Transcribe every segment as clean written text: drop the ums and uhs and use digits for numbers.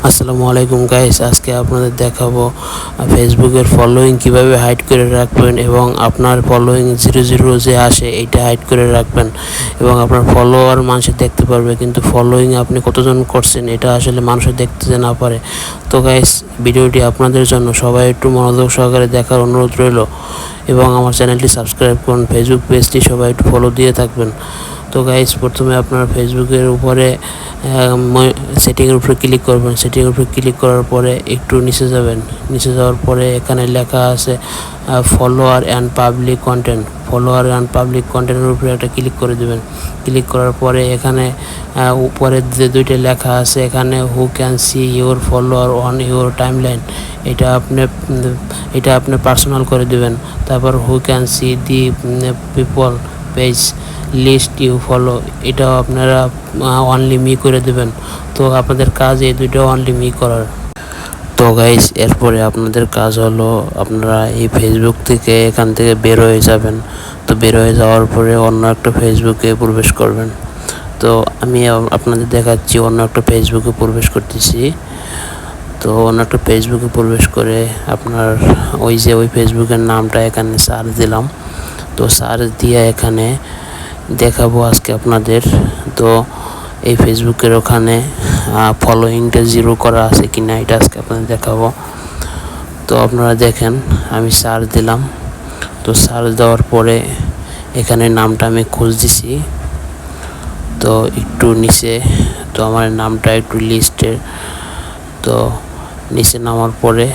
আসসালামু আলাইকুম গাইস, আজকে আপনাদের দেখাবো ফেসবুকের ফলোয়িং কিভাবে হাইড করে রাখবেন এবং আপনার ফলোয়িং 0 যে আসে এইটা হাইড করে রাখবেন এবং আপনার ফলোয়ার মানুষে দেখতে পারবে, কিন্তু ফলোয়িং আপনি কতজন করছেন এটা আসলে মানুষে দেখতে না পারে। তো গাইস, ভিডিওটি আপনাদের জন্য, সবাই একটু মনোযোগ সহকারে দেখার অনুরোধ রইল এবং আমার চ্যানেলটি সাবস্ক্রাইব করুন, ফেসবুক পেজটি সবাই একটু ফলো দিয়ে থাকবেন। তো গাইস, প্রথমে আপনারা ফেসবুকের উপরে সেটিংয়ের উপরে ক্লিক করবেন। সেটিংয়ের উপরে ক্লিক করার পরে একটু নিচে যাবেন। নিচে যাওয়ার পরে এখানে লেখা আছে follower and public content. Follower and public কন্টেন্টের উপরে একটা ক্লিক করে দেবেন। ক্লিক করার পরে এখানে উপরে যে দুইটা লেখা আছে, এখানে who can see your follower on your timeline, এটা আপনি পার্সোনাল করে দেবেন। তারপর who can see the people page list you follow, এটাও আপনারা অনলি মি করে দেবেন। তো আপনাদের কাজ এই দুইটা অনলি মি করার। তো গাইস, এরপরে আপনাদের কাজ হলো আপনারা এই ফেসবুক থেকে এখান থেকে বের হয়ে যাবেন। তো বের হয়ে যাওয়ার পরে অন্য একটা ফেসবুকে প্রবেশ করবেন। তো আমি আপনাদের দেখাচ্ছি অন্য একটা ফেসবুকে প্রবেশ করতেছি। তো অন্য একটা ফেসবুকে প্রবেশ করে আপনার ওই ফেসবুকের নামটা এখানে সার্চ দিলাম। তো সার্চ দিয়ে এখানে দেখাবো আজকে আপনাদের। তো এই ফেসবুকের ওখানে ফলোয়িংটা 0 করা আছে কিনা এটা আজকে আপনাদের দেখাবো। তো আপনারা দেখেন, আমি সার্চ দিলাম। তো সার্চ দেওয়ার পরে এখানে নামটা আমি খোঁজ দিছি। তো একটু নিচে, তো আমার নামটা একটু লিস্টের, তো নিচে নামার পরে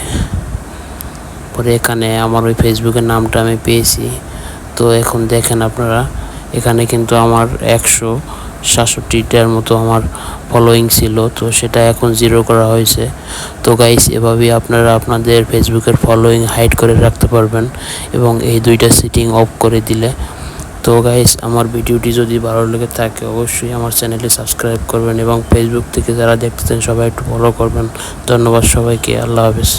এখানে আমার ওই ফেসবুকের নামটা আমি পেয়েছি। তো এখন দেখেন আপনারা, এখানে কিন্তু আমার 167টার মতো আমার ফলোয়িং ছিল, তো সেটা এখন 0 করা হয়েছে। তো গাইস, এভাবেই আপনারা আপনাদের ফেসবুকের ফলোয়িং হাইড করে রাখতে পারবেন এবং এই দুইটা সেটিং অফ করে দিলে। তো গাইস, আমার ভিডিওটি যদি ভালো লেগে থাকে অবশ্যই আমার চ্যানেলটি সাবস্ক্রাইব করবেন এবং ফেসবুক থেকে যারা দেখতেছেন সবাই একটু ফলো করবেন। ধন্যবাদ সবাইকে, আল্লাহ হাফেজ।